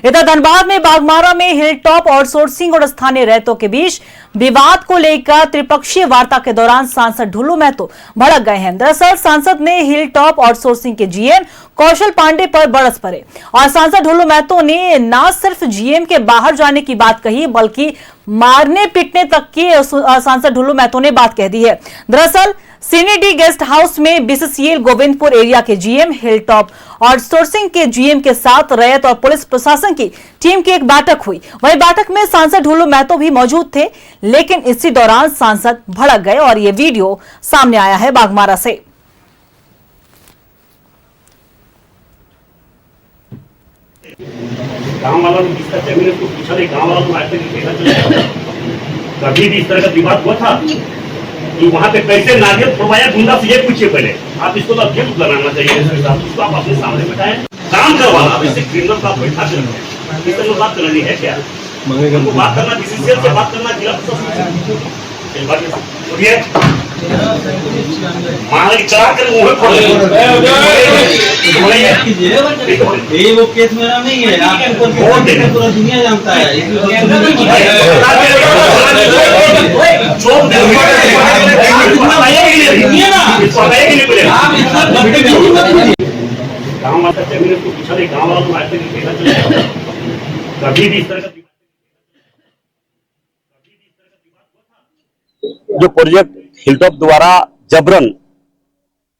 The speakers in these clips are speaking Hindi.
इधर धनबाद में बाघमारा में हिल टॉप आउटसोर्सिंग और स्थानीय रैयतों के बीच विवाद को लेकर त्रिपक्षीय वार्ता के दौरान सांसद ढुल्लू महतो भड़क गए हैं। दरअसल सांसद ने हिल टॉप आउटसोर्सिंग के जीएम कौशल पांडे पर बरस पड़े और सांसद ढुल्लू महतो ने न सिर्फ जीएम के बाहर जाने की बात कही बल्कि मारने पीटने तक की सांसद ढुल्लू महतो ने बात कह दी है। दरअसल सीनीडी गेस्ट हाउस में बीसीसीएल गोविंदपुर एरिया के जीएम, हिल टॉप आउटसोर्सिंग के जीएम के साथ रैयत और पुलिस प्रशासन की टीम की एक बैठक हुई। वही बैठक में सांसद ढुल्लू महतो भी मौजूद थे, लेकिन इसी दौरान सांसद भड़क गए और ये वीडियो सामने आया है बाघमारा से। गांव वालों ने जिस तरह से पूछा नहीं, गांव वालों को ऐसे कभी भी इस तरह का विवाद हुआ था कि वहाँ पे कैसे नारियल फुड़वाया गुंडा से ये पूछिए पहले। आप इसको तो अध्यक्ष बनाना चाहिए, इसको आप अपने सामने बैठाएं, काम करवाना। वैसे क्रिमिनल का बैठा कर इस तरह बात करनी है क्या? हमको बात करना, बीसीसीएल से बात करना, जिला प्रशासन वो केस मेरा नहीं है, आपको पूरा दुनिया जानता है। गाँव वालों को ऐसे कभी भी इस तरह का जो प्रोजेक्ट हिलटॉप द्वारा जबरन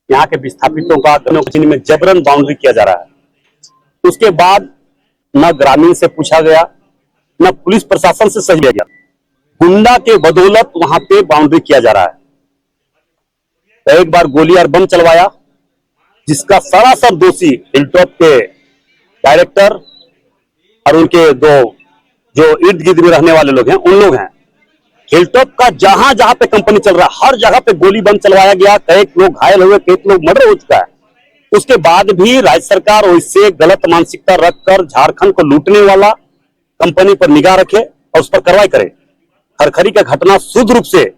यहाँ के विस्थापितों का में जबरन बाउंड्री किया जा रहा है, उसके बाद न ग्रामीण से पूछा गया, न पुलिस प्रशासन से सही गया, गुंडा के बदौलत वहां पे बाउंड्री किया जा रहा है। तो एक बार गोली और बम चलवाया, जिसका सरासर दोषी हिलटॉप के डायरेक्टर और उनके दो जो इर्द गिर्द में रहने वाले लोग हैं, उन लोग हैं। हिलटॉप का जहां जहां पे कंपनी चल रहा है, हर जगह पे गोली बम चलवाया गया, कई लोग घायल हुए, कई लोग मर्डर हो चुका है। उसके बाद भी राज्य सरकार वैसे गलत मानसिकता रखकर झारखंड को लूटने वाला कंपनी पर निगाह रखे और उस पर कार्रवाई करे। खरखरी का घटना शुद्ध रूप से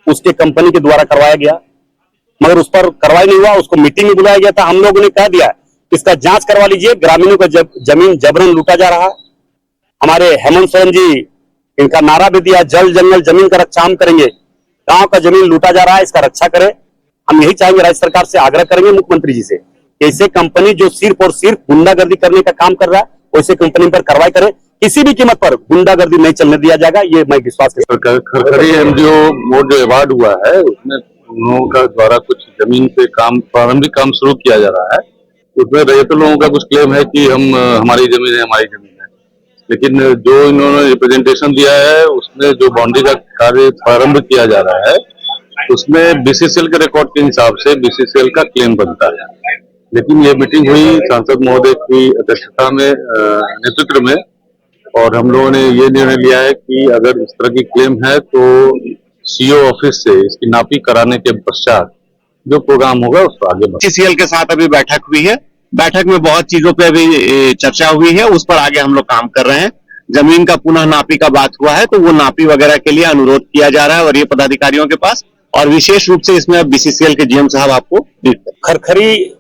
उसके कंपनी के द्वारा करवाया गया, मगर उस पर कार्रवाई नहीं हुआ। उसको मीटिंग में बुलाया गया था, हम लोगों ने कह दिया इसका जांच करवा लीजिए, ग्रामीणों का जमीन जबरन लूटा जा रहा है। हमारे हेमंत सोरेन जी इनका नारा भी दिया, जल जंगल जमीन का रक्षा हम करेंगे, गांव का जमीन लूटा जा रहा है, इसका रक्षा करें। हम यही चाहेंगे, राज्य सरकार से आग्रह करेंगे मुख्यमंत्री जी से, ऐसे कंपनी जो सिर्फ और सिर्फ गुंडागर्दी करने का काम कर रहा है, वैसे कंपनी पर कार्रवाई करें। किसी भी कीमत पर गुंडागर्दी नहीं चलने दिया जाएगा, ये मैं विश्वास करता हूं। खरखरी एनजीओ मोड जो अवार्ड हुआ है, उसमें उन लोगों का द्वारा कुछ जमीन पे काम, प्रारंभिक काम शुरू किया जा रहा है। उसमें रैयत लोगों का कुछ क्लेम है कि हमारी जमीन है, हमारी जमीन है, लेकिन जो इन्होंने रिप्रेजेंटेशन दिया है उसमें जो बाउंड्री का कार्य प्रारंभ किया जा रहा है, उसमें बीसीसीएल के रिकॉर्ड के हिसाब से बीसीसीएल का क्लेम बनता है। लेकिन ये मीटिंग हुई सांसद महोदय की अध्यक्षता में, नेतृत्व में, और हम लोगों ने ये निर्णय लिया है कि अगर इस तरह की क्लेम है तो सीओ ऑफिस से इसकी नापी कराने के पश्चात जो प्रोग्राम होगा उस पर आगे। बीसीसीएल के साथ अभी बैठक हुई है, बैठक में बहुत चीजों पे अभी चर्चा हुई है, उस पर आगे हम लोग काम कर रहे हैं। जमीन का पुनः नापी का बात हुआ है, तो वो नापी वगैरह के लिए अनुरोध किया जा रहा है और ये पदाधिकारियों के पास, और विशेष रूप से इसमें बीसीसीएल के जीएम साहब आपको खरखरी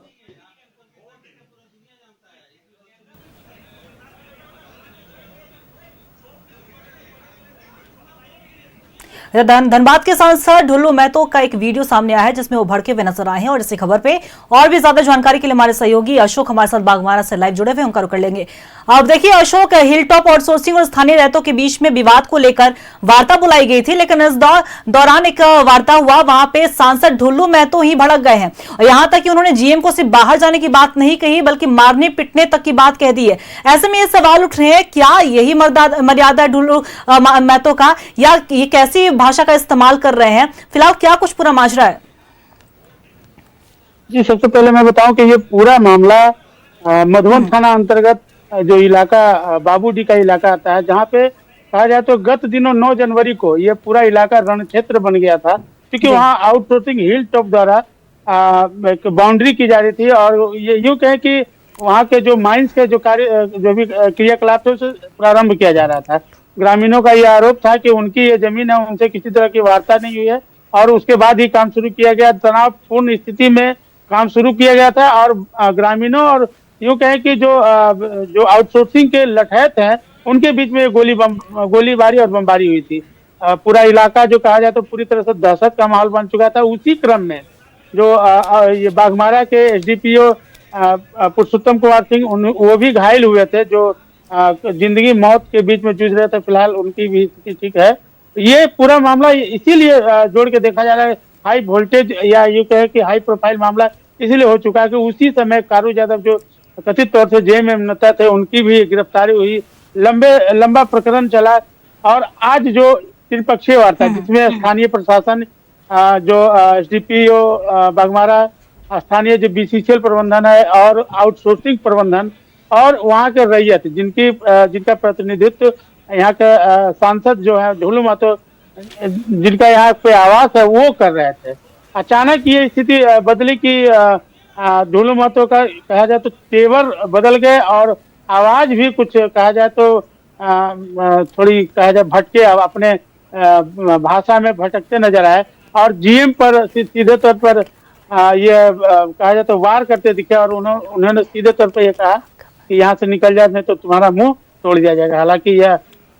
धनबाद के सांसद ढुल्लू महतो का एक वीडियो सामने आया है जिसमें वो भड़के हुए नजर आए हैं और इसी खबर पे और भी ज्यादा जानकारी के लिए हमारे सहयोगी अशोक हमारे साथ बाघमारा से लाइव जुड़े हुए, उनका रुक कर लेंगे। अब देखिए अशोक, हिल टॉप आउटसोर्सिंग और स्थानीय रैयतों के बीच में विवाद को लेकर वार्ता बुलाई गई थी, लेकिन इस दौरान एक वार्ता हुआ, वहां पे सांसद ढुल्लू महतो ही भड़क गए हैं और यहां तक कि उन्होंने जीएम को सिर्फ बाहर जाने की बात नहीं कही बल्कि मारने पिटने तक की बात कह दी है। ऐसे में ये सवाल उठ रहे हैं, क्या यही मर्यादा ढुल्लू महतो का, या ये कैसी भाषा का इस्तेमाल कर रहे हैं? फिलहाल क्या कुछ पूरा माजरा है? जी, सबसे पहले मैं बताऊं कि ये पूरा मामला मधुबन थाना अंतर्गत जो इलाका बाबूडी का इलाका आता है, जहां पे कहा जाए तो गत दिनों 9 जनवरी को ये पूरा इलाका रण क्षेत्र बन गया था, क्योंकि वहां आउटसोर्सिंग हिल टॉप द्वारा एक बाउंड्री की जा रही थी और ये यूं कहें कि वहां के जो माइंस के जो कार्य जो भी क्रियाकलाप थे उसे प्रारंभ किया जा रहा था। ग्रामीणों का यह आरोप था कि उनकी ये जमीन है, उनसे किसी तरह की वार्ता नहीं हुई है और उसके बाद ही काम शुरू किया गया। तनावपूर्ण स्थिति में काम शुरू किया गया था और ग्रामीणों और यूं कहें कि जो आउटसोर्सिंग के लठैत हैं उनके बीच में गोलीबारी और बमबारी हुई थी। पूरा इलाका जो कहा जाए तो पूरी तरह से दहशत का माहौल बन चुका था। उसी क्रम में जो ये बाघमारा के एसडीपीओ पुरुषोत्तम कुमार सिंह वो भी घायल हुए थे, जो जिंदगी मौत के बीच में जूझ रहे थे। फिलहाल उनकी भी स्थिति ठीक है। ये पूरा मामला इसीलिए जोड़ के देखा जा रहा है, हाई वोल्टेज या यूं कहे कि हाई प्रोफाइल मामला इसीलिए हो चुका है कि उसी समय कारू यादव जो कथित तौर से जेएमएम नेता थे उनकी भी गिरफ्तारी हुई। लंबा प्रकरण चला और आज जो त्रिपक्षीय वार्ता जिसमें स्थानीय प्रशासन, जो एसडीपीओ बाघमारा, स्थानीय जो बीसीसीएल प्रबंधन है और आउटसोर्सिंग प्रबंधन और वहाँ के रैयत जिनका प्रतिनिधित्व यहाँ के सांसद जो है ढोलू महतो जिनका यहाँ पे आवास है वो कर रहे थे। अचानक ये स्थिति बदली कि ढोलू महतो का कहा जाए तो तेवर बदल गए और आवाज भी कुछ कहा जाए तो थोड़ी कहा जाए भटके, अपने भाषा में भटकते नजर आए और जीएम पर सीधे तौर पर ये कहा जाए तो वार करते दिखे और उन्होंने सीधे तौर पर ये कहा कि यहाँ से निकल जाए नहीं तो तुम्हारा मुंह तोड़ दिया जाएगा। हालांकि यह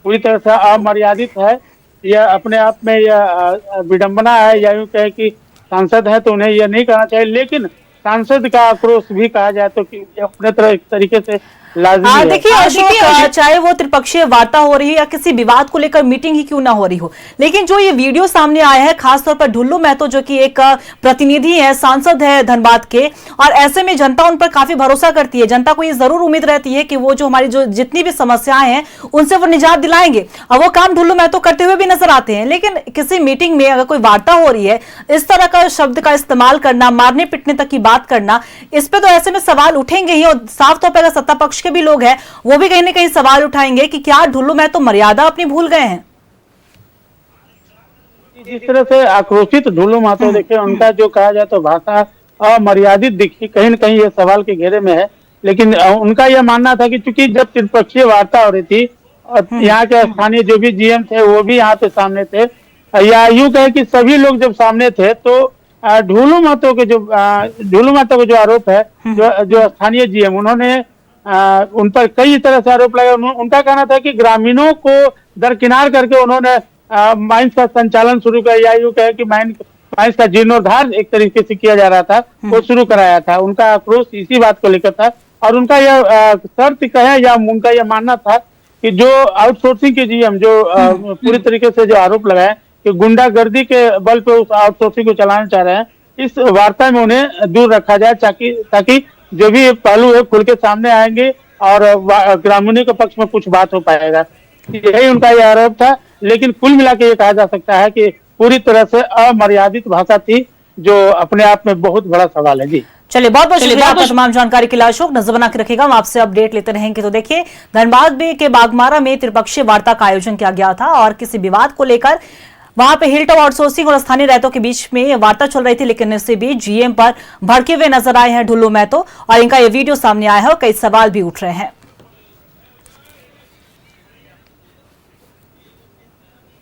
पूरी तरह से अमर्यादित है, यह अपने आप में यह विडंबना है या यूं कहे कि सांसद है तो उन्हें यह नहीं करना चाहिए, लेकिन सांसद का आक्रोश भी कहा जाए तो कि अपने तरह एक तरीके से लाजमी है। देखिए अशोक, चाहे वो त्रिपक्षीय वार्ता हो रही है या किसी विवाद को लेकर मीटिंग ही क्यों ना हो रही हो, लेकिन जो ये वीडियो सामने आया है खासतौर पर ढुल्लू महतो जो कि एक प्रतिनिधि है, सांसद है धनबाद के, और ऐसे में जनता उन पर काफी भरोसा करती है। जनता को ये जरूर उम्मीद रहती है कि वो जो हमारी जो जितनी भी समस्याएं हैं उनसे वो निजात दिलाएंगे और वो काम ढुल्लू महतो करते हुए भी नजर आते हैं। लेकिन किसी मीटिंग में अगर कोई वार्ता हो रही है, इस तरह का शब्द का इस्तेमाल करना, मारने पिटने तक की बात करना, इस पे तो ऐसे में सवाल उठेंगे ही और साफ तौर पर अगर सत्ता पक्ष के भी लोग हैं वो भी कहीं ना कहीं सवाल उठाएंगे कि क्या ढुल्लू महतो मर्यादा अपनी भूल गए हैं। जिस तरह से आक्रोशित ढुल्लू महतो देखे, उनका जो कहा जाए तो भाषा अमर्यादित दिखी, कहीं न कहीं ये सवाल के घेरे में है। लेकिन उनका यह मानना था कि चूंकि जब त्रिपक्षीय वार्ता हो रही थी यहाँ के स्थानीय जो भी जीएम थे वो भी यहाँ पे सामने थे, या यूं कहे कि सभी लोग जब सामने थे तो ढुल्लू महतो के जो आरोप है, जो स्थानीय जीएम उन्होंने उन पर कई तरह से आरोप लगाए। उनका कहना था कि ग्रामीणों को दरकिनार करके उन्होंने माइंस का संचालन शुरू किया, या यूं कहे कि माइंस का जीर्णोद्धार एक तरीके से किया जा रहा था, वो शुरू कराया था। उनका आक्रोश इसी बात को लेकर था और उनका यह शर्त कहे या उनका यह मानना था कि जो आउटसोर्सिंग के जीएम जो पूरी तरीके से जो आरोप लगाए कि गुंडागर्दी के बल पे उस आउटसोर्सिंग को चलाना चाह रहे हैं, इस वार्ता में उन्हें दूर रखा जाए ताकि जो भी पहलू है खुल के सामने आएंगे और ग्रामीणों के पक्ष में कुछ बात हो पाएगा। यही उनका यह आरोप था। लेकिन कुल मिला के ये कहा जा सकता है कि पूरी तरह से अमर्यादित भाषा थी, जो अपने आप में बहुत बड़ा सवाल है। जी चलिए, बहुत बहुत शुक्रिया आपका तमाम जानकारी के लिए अशोक। नजर बना के रखेगा, हम आपसे अपडेट लेते रहेंगे। तो देखिए, धनबाद के बाघमारा में त्रिपक्षीय वार्ता का आयोजन किया गया था और किसी विवाद को लेकर वहां पे हिलटॉप आउटसोर्सिंग और स्थानीय रैयतों के बीच में वार्ता चल रही थी, लेकिन इससे बीच जीएम पर भड़के हुए नजर आए हैं ढुल्लू महतो और इनका ये वीडियो सामने आया है और कई सवाल भी उठ रहे हैं।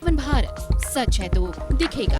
भारत सच है तो दिखेगा।